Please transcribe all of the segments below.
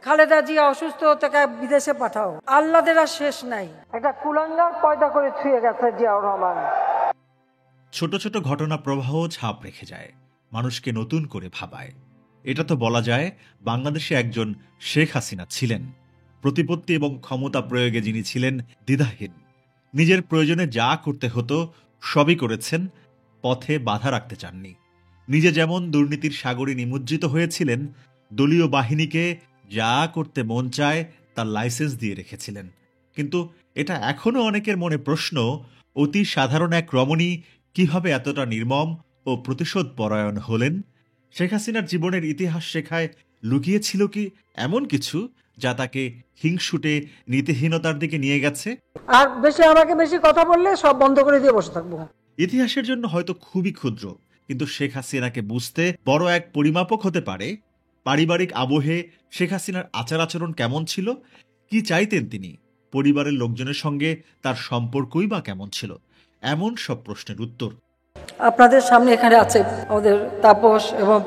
খালেদা জিয়া অসুস্থ, তাকে বিদেশে পাঠাও। আল্লাদের আর শেষ নাই, একটা কুলাঙ্গার পয়দা করে ছুঁয়ে গেছে জিয়াউর রহমান। ছোট ছোট ঘটনা প্রবাহ ছাপ রেখে যায়, মানুষকে নতুন করে ভাবায়। এটা তো বলা যায় বাংলাদেশে একজন শেখ হাসিনা ছিলেন, প্রতিপত্তি এবং ক্ষমতা প্রয়োগে যিনি ছিলেন দ্বিধাহীন। নিজের প্রয়োজনে যা করতে হতো সবই করেছেন, পথে বাধা রাখতে চাননি। নিজে যেমন দুর্নীতির সাগরে নিমজ্জিত হয়েছিলেন, দলীয় বাহিনীকে যা করতে মন চায় তার লাইসেন্স দিয়ে রেখেছিলেন। কিন্তু এটা এখনো অনেকের মনে প্রশ্ন, অতি সাধারণ এক রমণী কিভাবে এতটা নির্মম ও প্রতিশোধ পরায়ণ হলেন? শেখ হাসিনার জীবনের ইতিহাস শেখায় লুকিয়েছিল কি এমন কিছু যা তাকে হিংসুটে নীতিহীনতার দিকে নিয়ে গেছে? আর আমাকে বেশি কথা বললে সব বন্ধ করে দিয়ে বসে থাকবো। ইতিহাসের জন্য হয়তো খুবই ক্ষুদ্র, কিন্তু শেখ হাসিনাকে বুঝতে বড় এক পরিমাপক হতে পারে। পারিবারিক আবহে শেখ হাসিনার আচার আচরণ কেমন ছিল, কি চাইতেন তিনি, পরিবারের লোকজনের সঙ্গে তার সম্পর্কই বা কেমন ছিল, এমন সব প্রশ্নের উত্তর আপনাদের সামনে এখানে আছে আমাদের তাপস এবং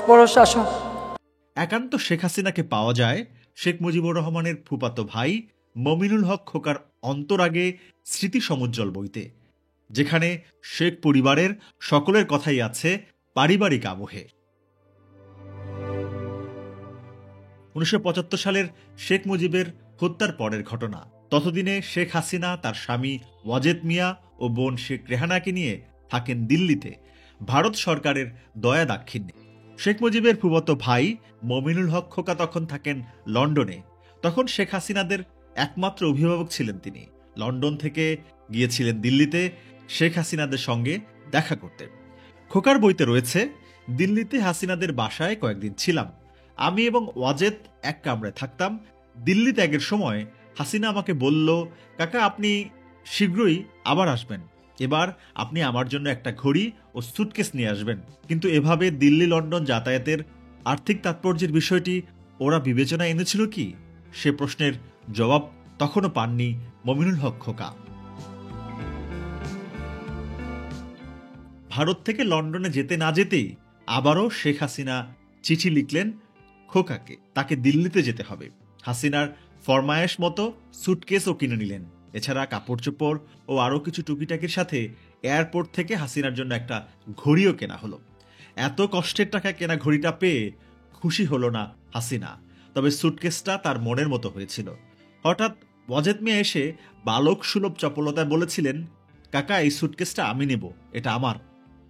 পরশ শাসক। একান্ত শেখ হাসিনাকে পাওয়া যায় শেখ মুজিবুর রহমানের ফুফাতো ভাই মমিনুল হক খোকার অন্তরাগে স্মৃতি সমুজ্জ্বল বইতে, যেখানে শেখ পরিবারের সকলের কথাই আছে পারিবারিক আবহে। 1975 সালের শেখ মুজিবের হত্যার পরের ঘটনা। ততদিনে শেখ হাসিনা তার স্বামী ওয়াজেদ মিয়া ও বোন শেখ রেহানাকে নিয়ে থাকেন দিল্লিতে, ভারত সরকারের দয়া দাক্ষিণ্যে। শেখ মুজিবের ফুফাতো ভাই মমিনুল হক খোকা তখন থাকেন লন্ডনে। তখন শেখ হাসিনাদের একমাত্র অভিভাবক ছিলেন তিনি। লন্ডন থেকে গিয়েছিলেন দিল্লিতে শেখ হাসিনাদের সঙ্গে দেখা করতে। খোকার বইতে রয়েছে, দিল্লিতে হাসিনাদের বাসায় কয়েকদিন ছিলাম। আমি এবং ওয়াজেদ এক কামরায় থাকতাম। দিল্লি ত্যাগের সময় হাসিনা আমাকে বলল, কাকা আপনি শীঘ্রই আবার আসবেন, এবার আপনি আমার জন্য একটা ঘড়ি ও সুটকেস নিয়ে আসবেন। কিন্তু এভাবে দিল্লি লন্ডন যাতায়াতের আর্থিক তাৎপর্যের বিষয়টি ওরা বিবেচনা এনেছিল কি? সে প্রশ্নের জবাব তখনও পাননি মমিনুল হক খোকা। ভারত থেকে লন্ডনে যেতে না যেতেই আবারও শেখ হাসিনা চিঠি লিখলেন খোকাকে, তাকে দিল্লিতে যেতে হবে। হাসিনার ফরমায়েশ মতো সুটকেসও কিনে নিলেন। এছাড়া কাপড় চোপড় ও আরও কিছু টুকিটাকির সাথে এয়ারপোর্ট থেকে হাসিনার জন্য একটা ঘড়িও কেনা হলো। এত কষ্টের টাকা কেনা ঘড়িটা পেয়ে খুশি হলো না হাসিনা, তবে সুটকেসটা তার মনের মতো হয়েছিল। হঠাৎ ওয়াজেদ মিয়া এসে বালক সুলভ চপলতায় বলেছিলেন, কাকা এই সুটকেসটা আমি নেব, এটা আমার।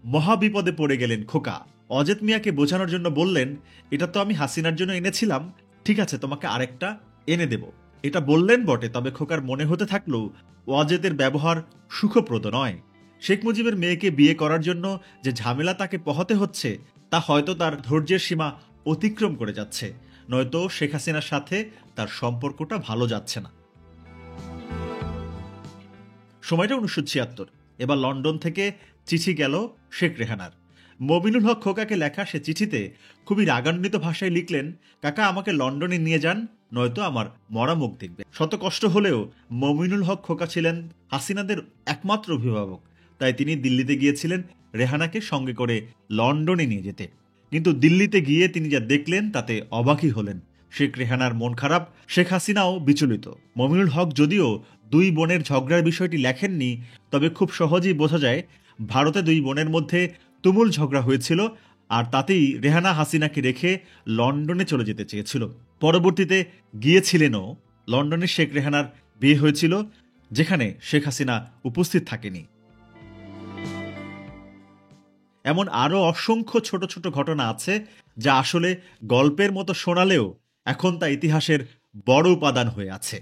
মহা বিপদে পড়ে গেলেন খোকা। অজেদ মিয়াকে বোঝানোর জন্য বললেন, এটা তো আমি হাসিনার জন্য এনেছিলাম, ঠিক আছে তোমাকে আরেকটা এনে দেব। এটা বললেন বটে, তবে খোকার মনে হতে থাকলো ওয়াজেদের ব্যবহার সুখপ্রদ নয়। শেখ মুজিবের মেয়েকে বিয়ে করার জন্য যে ঝামেলা তাকে পোহাতে হচ্ছে তা হয়তো তার ধৈর্যের সীমা অতিক্রম করে যাচ্ছে, নয়তো শেখ হাসিনার সাথে তার সম্পর্কটা ভালো যাচ্ছে না। সময়টা 1976। এবার লন্ডন থেকে চিঠি গেল শেখ রেহানার। মমিনুল হক খোকাকে লেখা সে চিঠিতে খুবই রাগান্বিত ভাষায় লিখলেন, কাকা আমাকে লন্ডনে নিয়ে যান, নয়তো আমার মরা মুখ দেখবে। শত কষ্ট হলেও মমিনুল হক খোকা ছিলেন হাসিনাদের একমাত্র অভিভাবক, তাই তিনি দিল্লিতে গিয়েছিলেন রেহানাকে সঙ্গে করে লন্ডনে নিয়ে যেতে। কিন্তু দিল্লিতে গিয়ে তিনি যা দেখলেন তাতে অবাকই হলেন। শেখ রেহানার মন খারাপ, শেখ হাসিনাও বিচলিত। মমিনুল হক যদিও দুই বোনের ঝগড়ার বিষয়টি লেখেননি, তবে খুব সহজেই বোঝা যায় ভারতে দুই বোনের মধ্যে তুমুল ঝগড়া হয়েছিল, আর তাতেই রেহানা হাসিনাকে রেখে লন্ডনে চলে যেতে চেয়েছিল। পরবর্তীতে গিয়েছিলেনও। লন্ডনে শেখ রেহানার বিয়ে হয়েছিল, যেখানে শেখ হাসিনা উপস্থিত থাকেনি। এমন আরও অসংখ্য ছোট ছোট ঘটনা আছে যা আসলে গল্পের মতো শোনালেও এখন তা ইতিহাসের বড় উপাদান হয়ে আছে।